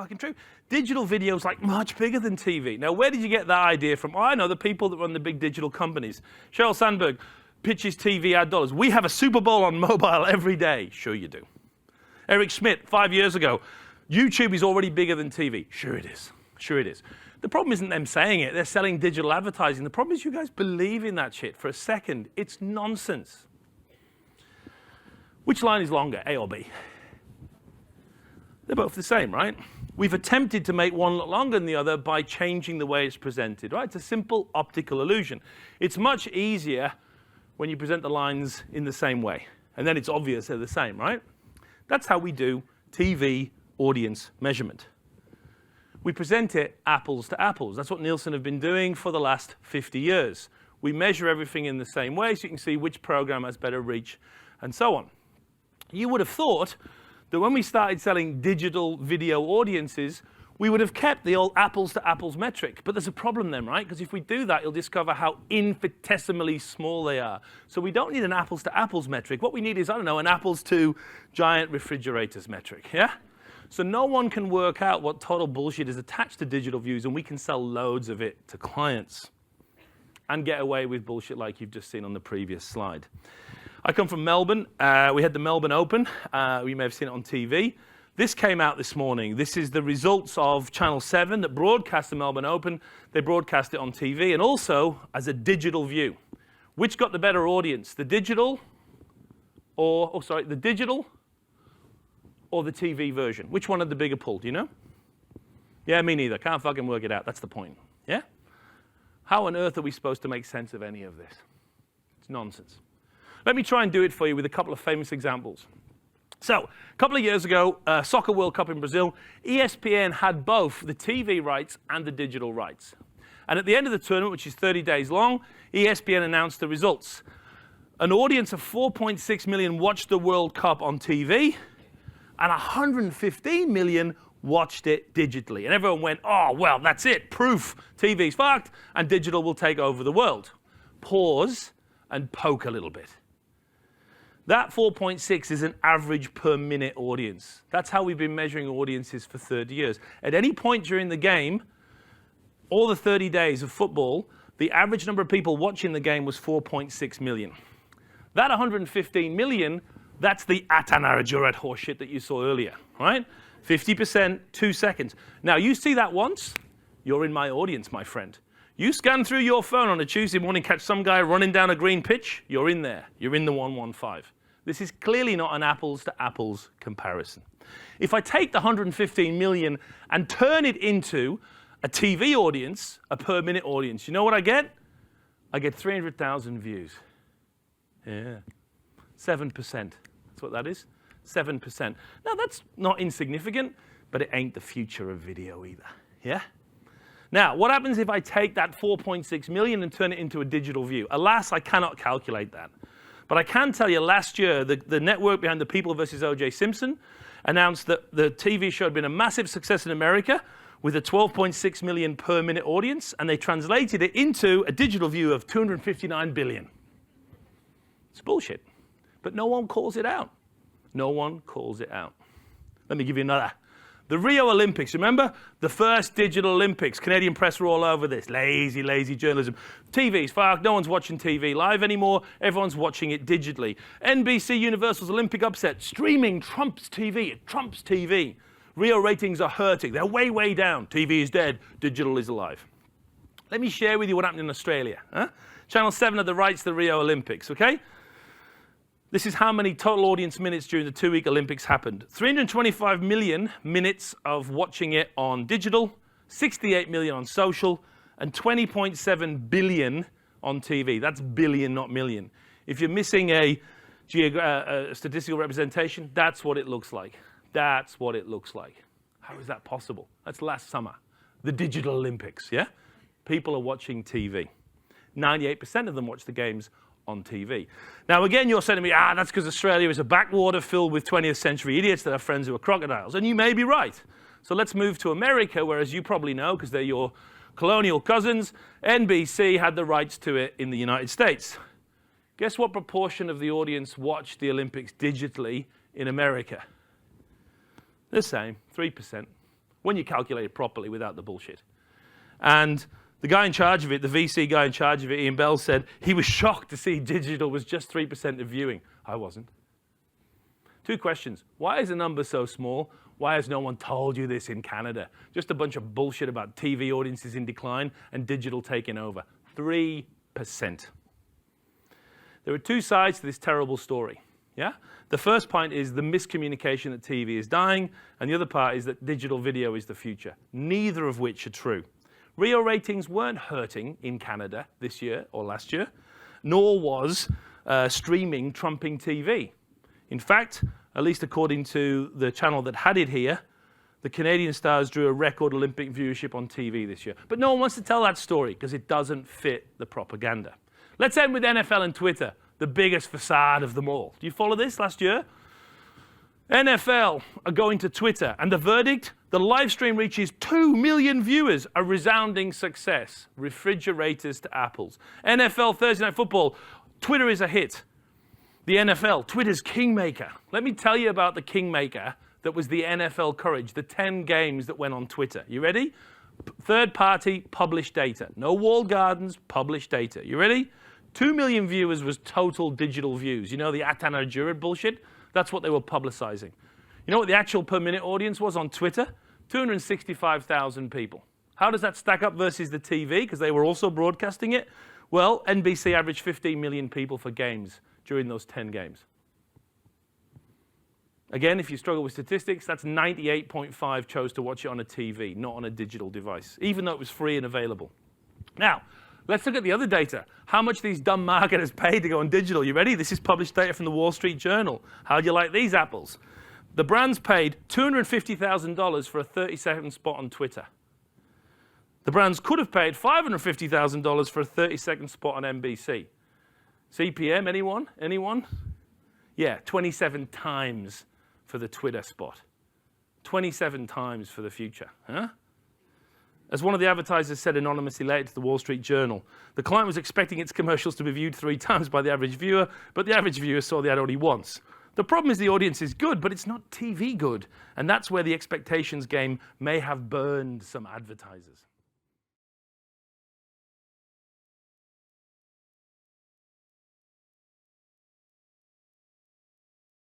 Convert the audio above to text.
fucking true. Digital video is like much bigger than TV. Now, where did you get that idea from? Oh, I know, the people that run the big digital companies. Sheryl Sandberg pitches TV ad dollars. We have a Super Bowl on mobile every day. Sure you do. Eric Schmidt, 5 years ago, YouTube is already bigger than TV. Sure it is. Sure it is. The problem isn't them saying it. They're selling digital advertising. The problem is you guys believe in that shit for a second. It's nonsense. Which line is longer, A or B? They're both the same, right? We've attempted to make one look longer than the other by changing the way it's presented, right? It's a simple optical illusion. It's much easier when you present the lines in the same way. And then it's obvious they're the same, right? That's how we do TV audience measurement. We present it apples to apples. That's what Nielsen have been doing for the last 50 years. We measure everything in the same way so you can see which program has better reach and so on. You would have thought that when we started selling digital video audiences, we would have kept the old apples to apples metric. But there's a problem then, right? Because if we do that, you'll discover how infinitesimally small they are. So we don't need an apples to apples metric. What we need is, I don't know, an apples to giant refrigerators metric, yeah? So no one can work out what total bullshit is attached to digital views, and we can sell loads of it to clients and get away with bullshit like you've just seen on the previous slide. I come from Melbourne. We had the Melbourne Open. You may have seen it on TV. This came out this morning. This is the results of Channel 7 that broadcast the Melbourne Open. They broadcast it on TV and also as a digital view. Which got the better audience? The digital the digital or the TV version? Which one had the bigger pull? Do you know? Yeah, me neither. Can't fucking work it out. That's the point. Yeah? How on earth are we supposed to make sense of any of this? It's nonsense. Let me try and do it for you with a couple of famous examples. So, a couple of years ago, Soccer World Cup in Brazil, ESPN had both the TV rights and the digital rights. And at the end of the tournament, which is 30 days long, ESPN announced the results. An audience of 4.6 million watched the World Cup on TV, and 115 million watched it digitally. And everyone went, oh, well, that's it. Proof. TV's fucked, and digital will take over the world. Pause and poke a little bit. That 4.6 is an average per minute audience. That's how we've been measuring audiences for 30 years. At any point during the game, all the 30 days of football, the average number of people watching the game was 4.6 million. That 115 million, that's the Atanarajurat horseshit that you saw earlier, right? 50%, 2 seconds. Now, you see that once, you're in my audience, my friend. You scan through your phone on a Tuesday morning, catch some guy running down a green pitch, you're in there. You're in the 115. This is clearly not an apples-to-apples comparison. If I take the 115 million and turn it into a TV audience, a per-minute audience, you know what I get? I get 300,000 views. Yeah. 7%. That's what that is. 7%. Now, that's not insignificant, but it ain't the future of video either. Yeah? Now, what happens if I take that 4.6 million and turn it into a digital view? Alas, I cannot calculate that. But I can tell you last year, the network behind The People versus O.J. Simpson announced that the TV show had been a massive success in America with a 12.6 million per minute audience, and they translated it into a digital view of 259 billion. It's bullshit. But no one calls it out. No one calls it out. Let me give you another. The Rio Olympics, remember? The first digital Olympics. Canadian press were all over this. Lazy, lazy journalism. TV's fucked. No one's watching TV live anymore. Everyone's watching it digitally. NBC Universal's Olympic upset. Streaming trumps TV. It trumps TV. Rio ratings are hurting. They're way, way down. TV is dead. Digital is alive. Let me share with you what happened in Australia. Huh? Channel 7 had the rights to the Rio Olympics, okay? This is how many total audience minutes during the 2-week Olympics happened. 325 million minutes of watching it on digital, 68 million on social, and 20.7 billion on TV. That's billion, not million. If you're missing a statistical representation, that's what it looks like. That's what it looks like. How is that possible? That's last summer. The digital Olympics, yeah? People are watching TV. 98% of them watch the games on TV. Now, again, you're saying to me, that's because Australia is a backwater filled with 20th century idiots that have friends who are crocodiles. And you may be right. So let's move to America, where, as you probably know, because they're your colonial cousins, NBC had the rights to it in the United States. Guess what proportion of the audience watched the Olympics digitally in America? The same, 3%. when you calculate it properly without the bullshit. And the guy in charge of it, the VC guy in charge of it, Ian Bell, said he was shocked to see digital was just 3% of viewing. I wasn't. 2 questions. Why is the number so small? Why has no one told you this in Canada? Just a bunch of bullshit about TV audiences in decline and digital taking over. 3%. There are 2 sides to this terrible story. Yeah? The first point is the miscommunication that TV is dying, and the other part is that digital video is the future, neither of which are true. Rio ratings weren't hurting in Canada this year or last year, nor was streaming trumping TV. In fact, at least according to the channel that had it here, the Canadian Stars drew a record Olympic viewership on TV this year. But no one wants to tell that story because it doesn't fit the propaganda. Let's end with NFL and Twitter, the biggest facade of them all. Do you follow this last year? NFL are going to Twitter, and the verdict? The live stream reaches 2 million viewers, a resounding success. Refrigerators to apples. NFL Thursday Night Football, Twitter is a hit. The NFL, Twitter's kingmaker. Let me tell you about the kingmaker that was the NFL courage, the 10 games that went on Twitter. You ready? Third-party published data. No walled gardens, published data. You ready? 2 million viewers was total digital views. You know the Atana Jurid bullshit? That's what they were publicizing. You know what the actual per-minute audience was on Twitter? 265,000 people. How does that stack up versus the TV? Because they were also broadcasting it. Well, NBC averaged 15 million people for games during those 10 games. Again, if you struggle with statistics, that's 98.5 chose to watch it on a TV, not on a digital device, even though it was free and available. Now, let's look at the other data. How much these dumb marketers paid to go on digital. You ready? This is published data from the Wall Street Journal. How do you like these apples? The brands paid $250,000 for a 30-second spot on Twitter. The brands could have paid $550,000 for a 30-second spot on NBC. CPM, anyone? Anyone? Yeah, 27 times for the Twitter spot. 27 times for the future. Huh? As one of the advertisers said anonymously later to the Wall Street Journal, the client was expecting its commercials to be viewed 3 times by the average viewer, but the average viewer saw the ad only once. The problem is the audience is good, but it's not TV good. And that's where the expectations game may have burned some advertisers.